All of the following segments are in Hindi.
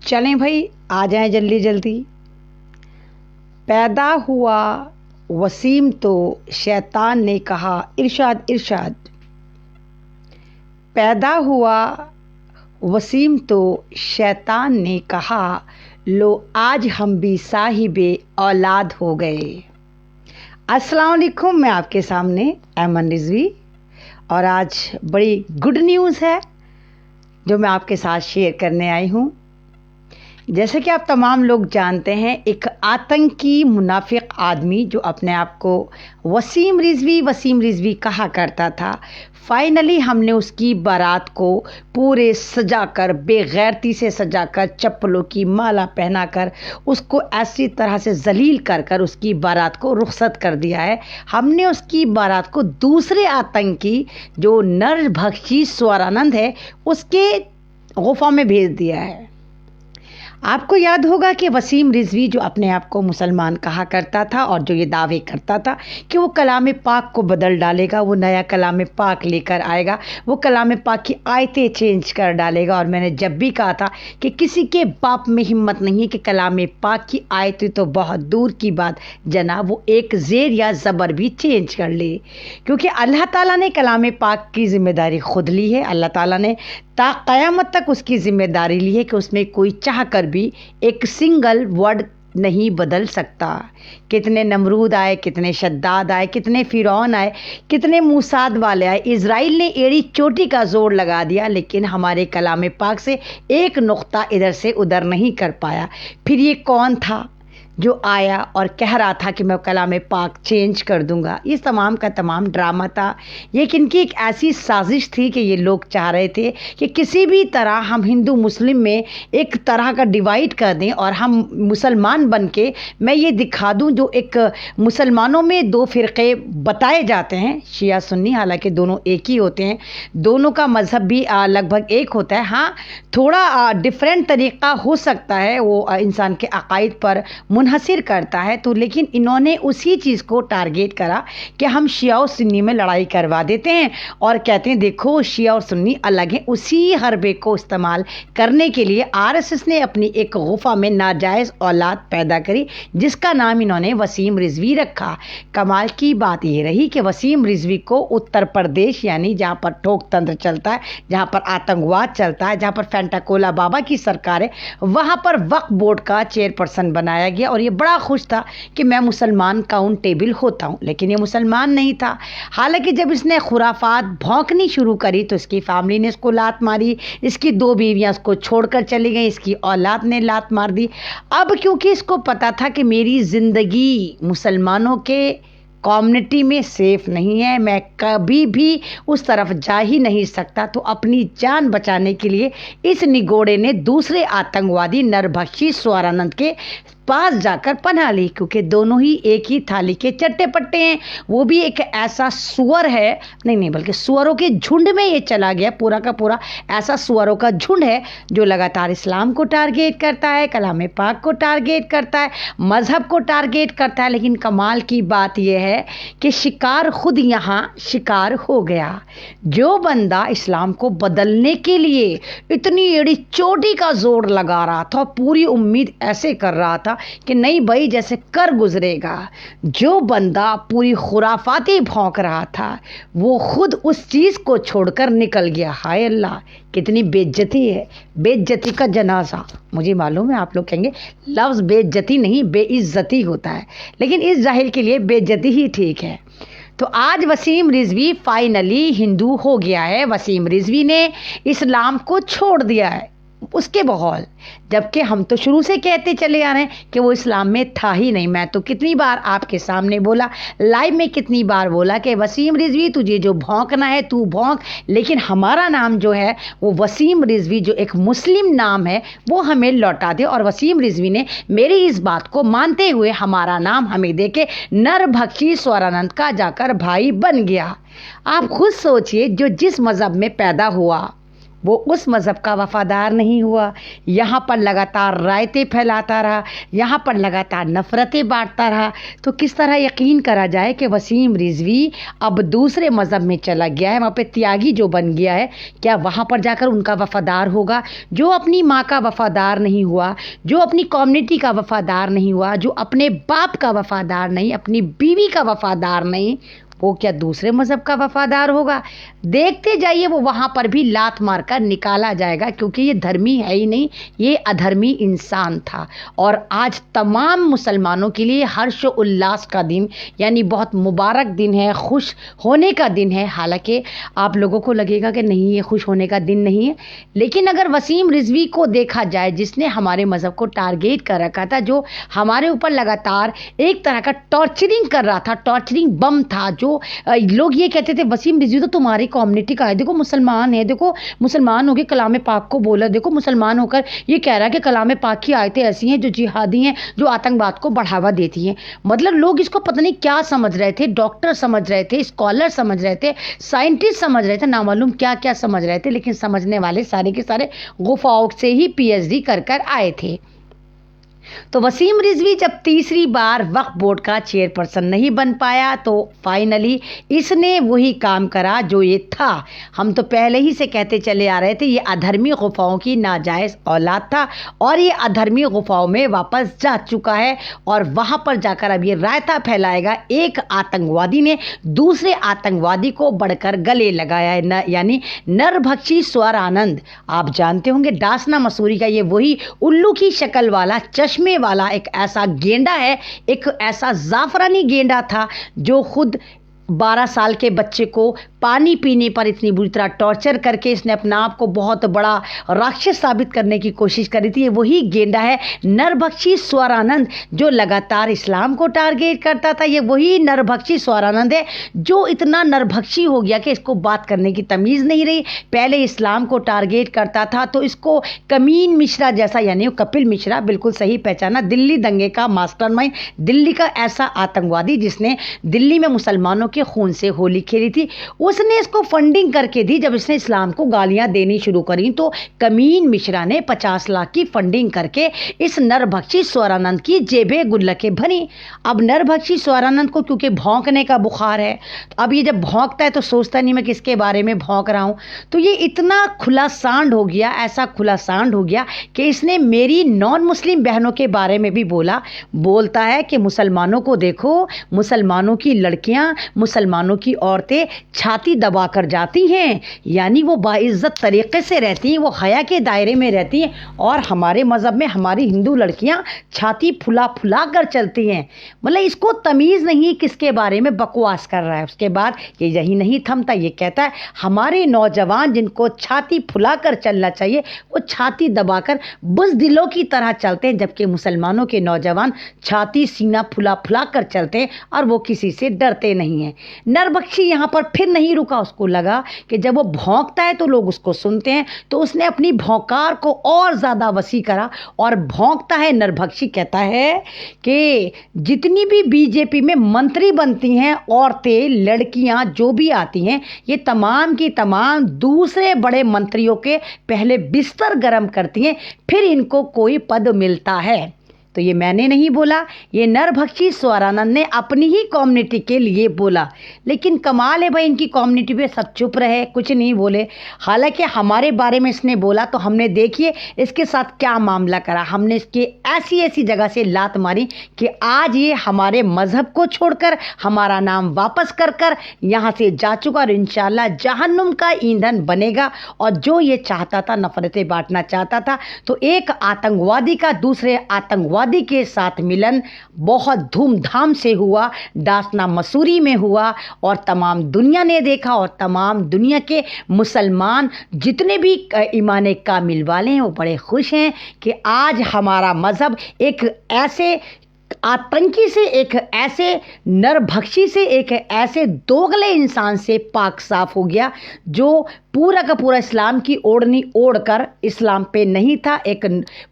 चलें भाई, आ जाएं जल्दी जल्दी। पैदा हुआ वसीम तो शैतान ने कहा इरशाद इरशाद। पैदा हुआ वसीम तो शैतान ने कहा लो आज हम भी साहिबे औलाद हो गए। अस्सलाम वालेकुम, मैं आपके सामने ऐमन रिजवी और आज बड़ी गुड न्यूज़ है जो मैं आपके साथ शेयर करने आई हूँ। जैसे कि आप तमाम लोग जानते हैं, एक आतंकी मुनाफिक आदमी जो अपने आप को वसीम रिजवी कहा करता था, फाइनली हमने उसकी बारात को पूरे सजाकर, बेगैरती से सजाकर, चप्पलों की माला पहनाकर उसको ऐसी तरह से जलील कर कर उसकी बारात को रुखसत कर दिया है। हमने उसकी बारात को दूसरे आतंकी जो नरभक्षी स्वरानंद है उसके गुफा में भेज दिया है। आपको याद होगा कि वसीम रिजवी जो अपने आप को मुसलमान कहा करता था और जो ये दावे करता था कि वो कलाम पाक को बदल डालेगा, वो नया कलाम पाक लेकर आएगा, वो कलाम पाक की आयतें चेंज कर डालेगा। और मैंने जब भी कहा था कि किसी के बाप में हिम्मत नहीं है कि कलाम पाक की आयतें तो बहुत दूर की बात जनाब, वो एक ज़ेर या ज़बर भी चेंज कर ले, क्योंकि अल्लाह ताला ने कलाम पाक की ज़िम्मेदारी खुद ली है। अल्लाह ताला ने ता क़यामत तक उसकी ज़िम्मेदारी ली है कि उसमें कोई चाह कर भी एक सिंगल वर्ड नहीं बदल सकता। कितने नमरूद आए, कितने शद्दाद आए, कितने फ़िरौन आए, कितने मूसाद वाले आए, इज़राइल ने एड़ी चोटी का जोर लगा दिया, लेकिन हमारे कलाम पाक से एक नुक्ता इधर से उधर नहीं कर पाया। फिर ये कौन था जो आया और कह रहा था कि मैं कलाम पाक चेंज कर दूंगा? इस तमाम का तमाम ड्रामा था। ये किनकी एक ऐसी साजिश थी कि ये लोग चाह रहे थे कि किसी भी तरह हम हिंदू मुस्लिम में एक तरह का डिवाइड कर दें और हम मुसलमान बन के मैं ये दिखा दूं, जो एक मुसलमानों में दो फ़िरक़े बताए जाते हैं, शिया सुन्नी, हालांकि दोनों एक ही होते हैं, दोनों का मज़हब भी लगभग एक होता है। हाँ, थोड़ा डिफरेंट तरीक़ा हो सकता है, वो इंसान के अक़ाइद पर मुनहसिर करता है, तो लेकिन इन्होंने उसी चीज़ को टारगेट करा कि हम शिया और सुन्नी में लड़ाई करवा देते हैं और कहते हैं देखो शिया और सुन्नी अलग हैं। उसी हरबे को इस्तेमाल करने के लिए आरएसएस ने अपनी एक गुफा में नाजायज़ औलाद पैदा करी जिसका नाम इन्होंने वसीम रिजवी रखा। कमाल की बात ये रही कि वसीम रिजवी को उत्तर प्रदेश, यानी जहाँ पर ठोक तंत्र चलता है, जहाँ पर आतंकवाद चलता है, जहाँ पर फेंटाकोला बाबा की सरकार है, वहाँ पर वक्फ बोर्ड का चेयरपर्सन बनाया गया। और ये बड़ा खुश था कि मैं मुसलमान काउंटेबल होता हूँ, लेकिन ये मुसलमान नहीं था। हालांकि जब इसने खुराफात भौंकनी शुरू करी तो इसकी फैमिली ने इसको लात मारी, इसकी दो बीवियाँ इसको छोड़कर चली गई, इसकी औलाद ने लात मार दी। अब क्योंकि इसको पता था कि मेरी ज़िंदगी मुसलमानों के कम्युनिटी में सेफ़ नहीं है, मैं कभी भी उस तरफ जा ही नहीं सकता, तो अपनी जान बचाने के लिए इस निगोड़े ने दूसरे आतंकवादी नरभक्षी स्वरानंद के पास जाकर पनाह ली, क्योंकि दोनों ही एक ही थाली के चट्टे पट्टे हैं। वो भी एक ऐसा सुअर है, नहीं बल्कि सुअरों के झुंड में ये चला गया, पूरा का पूरा ऐसा सुअरों का झुंड है जो लगातार इस्लाम को टारगेट करता है, कलाम पाक को टारगेट करता है, मज़हब को टारगेट करता है। लेकिन कमाल की बात यह है कि शिकार खुद यहाँ शिकार हो गया। जो बंदा इस्लाम को बदलने के लिए इतनी एड़ी चोटी का जोर लगा रहा था, पूरी उम्मीद ऐसे कर रहा था कि नहीं भाई जैसे कर गुजरेगा, जो बंदा पूरी खुराफाती भौंक रहा था वो खुद उस चीज़ को छोड़कर निकल गया। हाय अल्लाह, कितनी बेइज्जती है, बेइज्जती का जनाजा। मुझे मालूम है आप लोग कहेंगे लफ्ज़ बेइज्जती नहीं बेइज्जती होता है, लेकिन इस जाहिल के लिए बेइज्जती ही ठीक है। तो आज वसीम रिजवी फाइनली हिंदू हो गया है। वसीम रिजवी ने इस्लाम को छोड़ दिया है उसके बगौल, जबकि हम तो शुरू से कहते चले आ रहे हैं कि वो इस्लाम में था ही नहीं। मैं तो कितनी बार आपके सामने बोला, लाइव में कितनी बार बोला कि वसीम रिजवी तुझे जो भौंकना है तू भौंक, लेकिन हमारा नाम जो है वो वसीम रिजवी जो एक मुस्लिम नाम है वो हमें लौटा दे। और वसीम रिजवी ने मेरी इस बात को मानते हुए हमारा नाम हमें दे के नरभक्षी स्वरानंद का जाकर भाई बन गया। आप खुद सोचिए, जो जिस मज़हब में पैदा हुआ वो उस मज़हब का वफ़ादार नहीं हुआ। यहाँ पर लगातार रायतें फैलाता रहा, यहाँ पर लगातार नफ़रतें बांटता रहा। तो किस तरह यकीन करा जाए कि वसीम रिजवी अब दूसरे मज़हब में चला गया है, वहाँ पे त्यागी जो बन गया है, क्या वहाँ पर जाकर उनका वफ़ादार होगा? जो अपनी माँ का वफ़ादार नहीं हुआ, जो अपनी कम्युनिटी का वफ़ादार नहीं हुआ, जो अपने बाप का वफ़ादार नहीं, अपनी बीवी का वफ़ादार नहीं, वो क्या दूसरे मज़हब का वफ़ादार होगा? देखते जाइए, वो वहाँ पर भी लात मारकर निकाला जाएगा, क्योंकि ये धर्मी है ही नहीं, ये अधर्मी इंसान था। और आज तमाम मुसलमानों के लिए हर्ष उल्लास का दिन, यानी बहुत मुबारक दिन है, खुश होने का दिन है। हालांकि आप लोगों को लगेगा कि नहीं, ये खुश होने का दिन नहीं है, लेकिन अगर वसीम रिजवी को देखा जाए, जिसने हमारे मज़हब को टारगेट कर रखा था, जो हमारे ऊपर लगातार एक तरह का टॉर्चरिंग कर रहा था, टॉर्चरिंग बम था, जो लोग ये कहते थे वसीम रिजवी तो तुम्हारी कम्युनिटी का है, देखो मुसलमान है, देखो मुसलमान होकर कलाम पाक को बोला, देखो मुसलमान होकर ये कह रहा है कि कलाम पाक की आयतें ऐसी हैं जो जिहादी हैं, जो आतंकवाद को बढ़ावा देती हैं। मतलब लोग इसको पता नहीं क्या समझ रहे थे, डॉक्टर समझ रहे थे, स्कॉलर समझ रहे थे, साइंटिस्ट समझ रहे थे, नामालूम क्या क्या समझ रहे थे, लेकिन समझने वाले सारे के सारे गुफाओं से ही PhD कर कर आए थे। तो वसीम रिजवी जब तीसरी बार वक्फ बोर्ड का चेयरपर्सन नहीं बन पाया, तो फाइनली इसने वही काम करा जो ये था। हम तो पहले ही से कहते चले आ रहे थे, ये अधर्मी गुफाओं की नाजायज़ औलाद था और ये अधर्मी गुफाओं में वापस जा चुका है और वहाँ पर जाकर अब ये रायता फैलाएगा। एक आतंकवादी ने दूसरे आतंकवादी को बढ़कर गले लगाया है, यानी नरभक्षी स्वर आनंद। आप जानते होंगे डासना मसूरी का ये वही उल्लू की शक्ल वाला, चश्मे वाला एक ऐसा गेंडा है, एक ऐसा जाफरानी गेंडा था जो खुद 12 साल के बच्चे को पानी पीने पर इतनी बुरी तरह टॉर्चर करके इसने अपना आप को बहुत बड़ा राक्षस साबित करने की कोशिश करी थी। ये वही गेंडा है नरभक्षी स्वरानंद, जो लगातार इस्लाम को टारगेट करता था। ये वही नरभक्षी स्वरानंद है जो इतना नरभक्षी हो गया कि इसको बात करने की तमीज़ नहीं रही। पहले इस्लाम को टारगेट करता था तो इसको कमीन मिश्रा जैसा, यानी कपिल मिश्रा, बिल्कुल सही पहचाना, दिल्ली दंगे का मास्टरमाइंड, दिल्ली का ऐसा आतंकवादी जिसने दिल्ली में मुसलमानों के खून से होली खेली थी, उसने इसको फंडिंग करके दी। जब इसने इस्लाम को गालियां देनी शुरू करी तो कमीन मिश्रा ने 50 लाख की फंडिंग करके इस नरभक्षी स्वरानंद की जेबें गुल्लकें भरी। अब नरभक्षी स्वरानंद को क्योंकि भौंकने का बुखार है, तो अब ये जब भौंकता है तो सोचता नहीं मैं किसके बारे में भौंक रहा हूँ, तो ये इतना खुला सांड हो गया, ऐसा खुला सांड हो गया कि इसने मेरी नॉन मुस्लिम बहनों के बारे में भी बोलता है कि मुसलमानों को देखो, मुसलमानों की लड़कियां, मुसलमानों की औरतें छाती दबा कर जाती हैं, यानी वो बाइज्जत तरीक़े से रहती हैं, वो हया के दायरे में रहती हैं, और हमारे मज़हब में हमारी हिंदू लड़कियां छाती फुला फुला कर चलती हैं। मतलब इसको तमीज़ नहीं किसके बारे में बकवास कर रहा है। उसके बाद ये यही नहीं थमता, ये कहता है हमारे नौजवान जिनको छाती फुला कर चलना चाहिए वो छाती दबाकर बुज़दिलों की तरह चलते हैं, जबकि मुसलमानों के नौजवान छाती सीना फुला फुला कर चलते हैं और वो किसी से डरते नहीं हैं। नरभक्षी यहाँ पर फिर नहीं रुका, उसको लगा कि जब वो भौंकता है तो लोग उसको सुनते हैं, तो उसने अपनी भौंकार को और ज़्यादा वसी करा और भौंकता है। नरभक्षी कहता है कि जितनी भी बीजेपी में मंत्री बनती हैं औरतें, लड़कियां जो भी आती हैं, ये तमाम की तमाम दूसरे बड़े मंत्रियों के पहले बिस्तर गर्म करती हैं, फिर इनको कोई पद मिलता है। तो ये मैंने नहीं बोला, ये नरभक्षी स्वरानंद ने अपनी ही कम्युनिटी के लिए बोला। लेकिन कमाल है भाई, इनकी कम्युनिटी पे सब चुप रहे, कुछ नहीं बोले। हालांकि हमारे बारे में इसने बोला तो हमने देखिए इसके साथ क्या मामला करा। हमने इसके ऐसी ऐसी जगह से लात मारी कि आज ये हमारे मज़हब को छोड़कर हमारा नाम वापस कर कर यहाँ से जा चुका और इंशाल्लाह जहन्नुम का ईंधन बनेगा। और जो ये चाहता था, नफरतें बांटना चाहता था, तो एक आतंकवादी का दूसरे आतंकवादी के साथ मिलन बहुत धूमधाम से हुआ, डासना मसूरी में हुआ, और तमाम दुनिया ने देखा और तमाम दुनिया के मुसलमान जितने भी ईमान कामिल वाले हैं वो बड़े खुश हैं कि आज हमारा मज़हब एक ऐसे आतंकी से, एक ऐसे नरभक्षी से, एक ऐसे दोगले इंसान से पाक साफ हो गया जो पूरा का पूरा इस्लाम की ओढ़नी ओढ़कर इस्लाम पे नहीं था, एक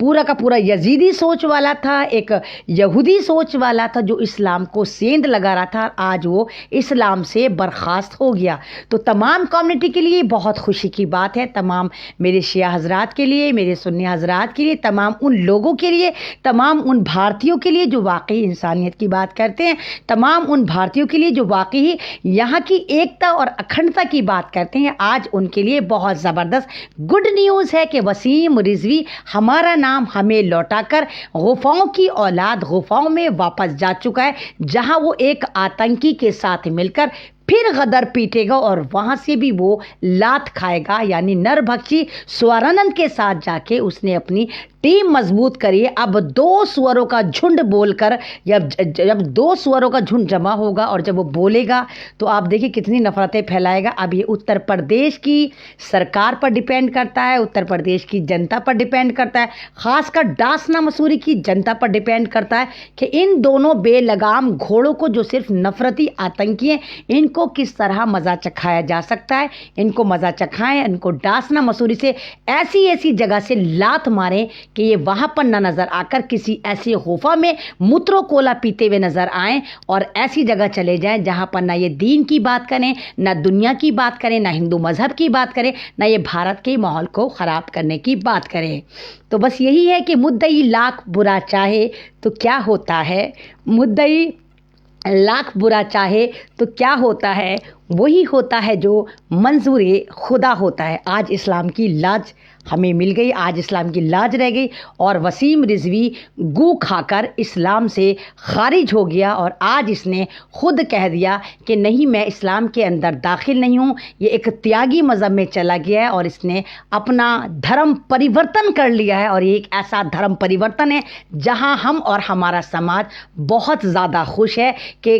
पूरा का पूरा यजीदी सोच वाला था, एक यहूदी सोच वाला था जो इस्लाम को सेंध लगा रहा था, आज वो इस्लाम से बर्खास्त हो गया। तो तमाम कम्युनिटी के लिए बहुत खुशी की बात है, तमाम मेरे शिया हजरात के लिए, मेरे सुन्नी हजरात के लिए, तमाम उन लोगों के लिए, तमाम उन भारतीयों के लिए जो वाकई इंसानियत की बात करते हैं, तमाम उन भारतीयों के लिए जो वाकई यहाँ की एकता और अखंडता की बात करते हैं। आज उनके लिए बहुत ज़बरदस्त गुड न्यूज़ है कि वसीम रिजवी हमारा नाम हमें लौटाकर गुफाओं की औलाद गुफाओं में वापस जा चुका है, जहां वो एक आतंकी के साथ मिलकर फिर गदर पीटेगा और वहां से भी वो लात खाएगा। यानी नरभक्षी स्वरानंद के साथ जाके उसने अपनी टीम मजबूत करी है। अब दो सुअरों का झुंड बोलकर जब दो सुअरों का झुंड जमा होगा और जब वो बोलेगा तो आप देखिए कितनी नफरतें फैलाएगा। अब ये उत्तर प्रदेश की सरकार पर डिपेंड करता है, उत्तर प्रदेश की जनता पर डिपेंड करता है, खासकर डासना मसूरी की जनता पर डिपेंड करता है कि इन दोनों बेलगाम घोड़ों को जो सिर्फ नफरती आतंकी हैं, इनको किस तरह मज़ा चखाया जा सकता है। इनको मज़ा चखाएं, इनको डासना मसूरी से ऐसी ऐसी जगह से लात मारें कि ये वहाँ पर ना नज़र आकर किसी ऐसी गुफा में मूत्रो कोला पीते हुए नज़र आएं और ऐसी जगह चले जाएं जहाँ पर ना ये दीन की बात करें, ना दुनिया की बात करें, ना हिंदू मज़हब की बात करें, ना ये भारत के माहौल को ख़राब करने की बात करें। तो बस यही है कि मुद्दई लाख बुरा चाहे तो क्या होता है, मुद्दई लाख बुरा चाहे तो क्या होता है, वही होता है जो मंजूर खुदा होता है। आज इस्लाम की लाज हमें मिल गई, आज इस्लाम की लाज रह गई और वसीम रिजवी गू खाकर इस्लाम से खारिज हो गया और आज इसने खुद कह दिया कि नहीं, मैं इस्लाम के अंदर दाखिल नहीं हूँ। ये एक त्यागी मज़हब में चला गया है और इसने अपना धर्म परिवर्तन कर लिया है और ये एक ऐसा धर्म परिवर्तन है जहाँ हम और हमारा समाज बहुत ज़्यादा खुश है कि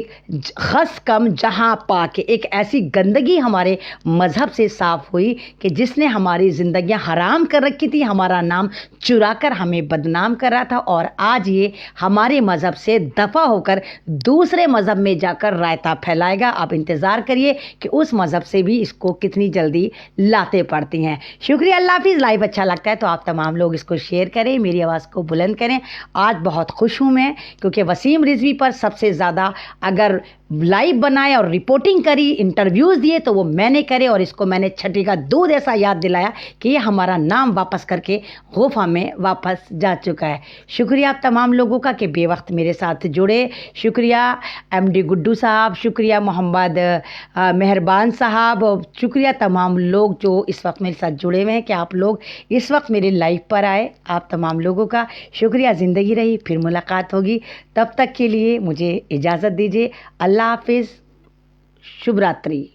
खस कम जहाँ पाके एक ऐसी गंदगी हमारे मज़हब से साफ़ हुई कि जिसने हमारी ज़िंदगियाँ हराम कर रखी थी, हमारा नाम चुरा कर हमें बदनाम कर रहा था और आज ये हमारे मज़हब से दफ़ा होकर दूसरे मज़हब में जाकर रायता फैलाएगा। आप इंतज़ार करिए कि उस मज़हब से भी इसको कितनी जल्दी लाते पड़ती हैं। शुक्रिया, अल्लाह हाफिज़। लाइव अच्छा लगता है तो आप तमाम लोग इसको शेयर करें, मेरी आवाज़ को बुलंद करें। आज बहुत खुश हूँ मैं क्योंकि वसीम रिजवी पर सबसे ज़्यादा अगर लाइव बनाए और रिपोर्टिंग करी, इंटरव्यूज़ दिए तो वो मैंने करे और इसको मैंने छठी का दूध ऐसा याद दिलाया कि ये हमारा नाम वापस करके गुफा में वापस जा चुका है। शुक्रिया आप तमाम लोगों का कि बेवक्त मेरे साथ जुड़े। शुक्रिया एमडी गुड्डू साहब, शुक्रिया मोहम्मद मेहरबान साहब, शुक्रिया तमाम लोग जो इस वक्त मेरे साथ जुड़े हुए हैं कि आप लोग इस वक्त मेरे लाइव पर आए। आप तमाम लोगों का शुक्रिया। ज़िंदगी रही, फिर मुलाकात होगी, तब तक के लिए मुझे इजाज़त दीजिए। अल्लाह हाफिज़, शुभ रात्रि।